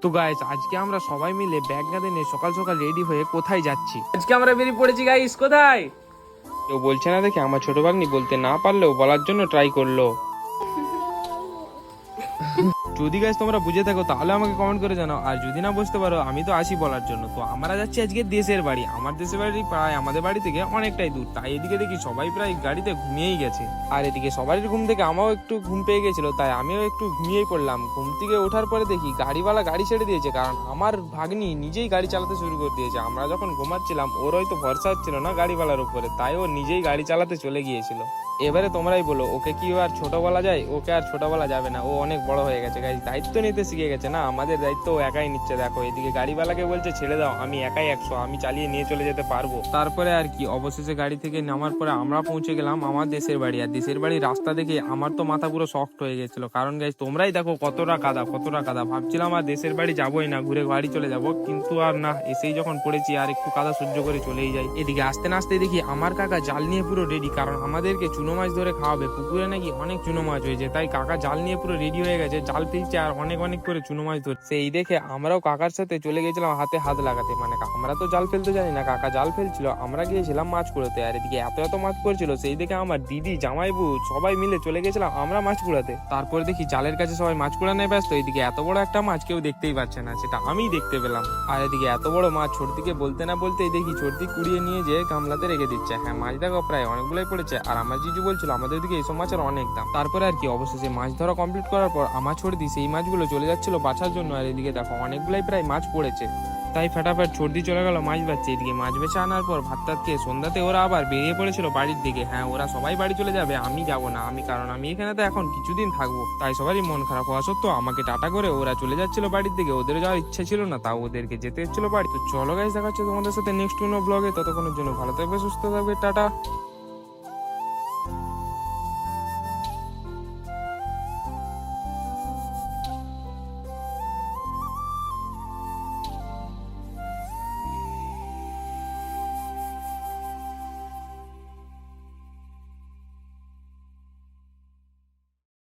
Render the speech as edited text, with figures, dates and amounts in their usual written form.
তো গাইস আজকে আমরা সবাই মিলে ব্যাগ গাদে নিয়ে সকাল সকাল রেডি হয়ে কোথায় যাচ্ছি। আজকে আমরা বেরিয়ে পড়েছি গাইস। কোথায় কেউ বলছে না দেখে আমার ছোট ভাগ্নি বলতে না পারলেও বলার জন্য ট্রাই করলো। যদি গাইস তোমরা বুঝে থাকো তাহলে আমাকে কমেন্ট করে জানাও, আর যদি না বুঝতে পারো আমি তো আসি বলার জন্য। তো আমরা যাচ্ছি আজকে দেশের বাড়ি। আমার দেশের বাড়ি প্রায় আমাদের বাড়ি থেকে অনেকটাই দূর, তাই এদিকে দেখি সবাই প্রায় গাড়িতে ঘুমিয়েই গেছে। আর এদিকে সবারই ঘুম থেকে আমারও একটু ঘুম পেয়ে গেছিল, তাই আমিও একটু ঘুমিয়েই পড়লাম। ঘুম থেকে ওঠার পরে দেখি গাড়িওয়ালা গাড়ি ছেড়ে দিয়েছে, কারণ আমার ভাগ্নি নিজেই গাড়ি চালাতে শুরু করে দিয়েছে। আমরা যখন ঘুমাচ্ছিলাম ওর হয়তো ভরসা হচ্ছিল না গাড়িওয়ালার উপরে, তাই ও নিজেই গাড়ি চালাতে চলে গিয়েছিল। এবারে তোমরাই বলো ওকে কি আর ছোট বলা যায়? ওকে আর ছোট বলা যাবে না, ও অনেক বড় হয়ে গেছে গাইস, দায়িত্ব নিতে শিখে গেছে না। আমাদের দায়িত্ব ও একাই নিচ্ছে। দেখো এদিকে গাড়িওয়ালাকে বলছে ছেড়ে দাও, আমি একাই 100 আমি চালিয়ে নিয়ে চলে যেতে পারবো। তারপরে আর কি, অবশেষে গাড়ি থেকে নামার পরে আমরা পৌঁছে গেলাম আমার দেশের বাড়ি। আর দেশের বাড়ির রাস্তা দেখে আমার তো মাথা পুরো শক্ট হয়ে গেছিল, কারণ গাইস তোমরাই দেখো কতটা কাদা। ভাবছিলাম আর দেশের বাড়ি যাবোই না, ঘুরে বাড়ি চলে যাব, কিন্তু আর না, এসেই যখন পড়েছি আর একটু কাদা সহ্য করে চলেই যাই। এদিকে আসতে না আসতে দেখি আমার কাকা জাল নিয়ে পুরো রেডি, কারণ আমাদেরকে চুনো মাছ ধরে খাওয়াবে। পুকুরে নাকি অনেক চুনো মাছ হয়েছে, তাই কাকা জাল নিয়ে পুরো রেডি হয়ে গেছে, জাল ফেলছে আর অনেক করে চুনো মাছ ধরছে। সেই দেখে আমরাও কাকার সাথে চলে গেছিলাম হাতে হাত লাগাতে। মানে আমরা তো জাল ফেলতে জানি না, কাকা জাল ফেলছিল, আমরা গিয়েছিলাম মাছ কুড়াতে। আর এদিকে এত মাছ পড়ছিল, সেই দেখে আমার দিদি জামাইবু সবাই মিলে চলে গেছিলাম আমরা মাছ কুড়াতে। তারপর দেখি জালের কাছে সবাই মাছ কুড়ানোয় ব্যস্ত। এদিকে এত বড় একটা মাছ কেউ দেখতেই পাচ্ছে না, সেটা আমিই দেখতে পেলাম। আর এদিকে এত বড় মাছ ছোটদিকে বলতে না বলতেই দেখি ছোটদি কুড়িয়ে নিয়ে যে গামলাতে রেখে দিচ্ছে। হ্যাঁ মাছ দেখো প্রায় অনেকগুলোই পড়েছে, আর আমার জিজু বলছিল আমাদের দিকে এইসব মাছের অনেক দাম। তারপরে আর কি অবশেষে মাছ ধরা কমপ্লিট করার পর আমার ছোটদি সেই মাছগুলো চলে যাচ্ছিল বাছার জন্য। আর এদিকে দেখো অনেকগুলাই প্রায় মাছ পড়েছে, তাই ফাটাফাট ছোটদি চলে গেল মাছ বাচ্ছে। এদিকে মাছ বেছে আনার পর ভাত টাত খেয়ে সন্ধ্যাতে ওরা আবার বেরিয়ে পড়েছিল বাড়ির দিকে। হ্যাঁ ওরা সবাই বাড়ি চলে যাবে, আমি যাবো না, কারণ আমি এখানে তো এখন কিছুদিন থাকবো। তাই সবারই মন খারাপ হওয়া সত্ত্বেও আমাকে টাটা করে ওরা চলে যাচ্ছিল বাড়ির দিকে। ওদের যাওয়ার ইচ্ছা ছিল না, তাও ওদেরকে যেতে হচ্ছিল বাড়ি। তো চলো গাইস, দেখা হচ্ছে তোমাদের সাথে নেক্সট কোনো ব্লগে। ততক্ষণের জন্য ভালো থাকবে, সুস্থ থাকবে, টাটা।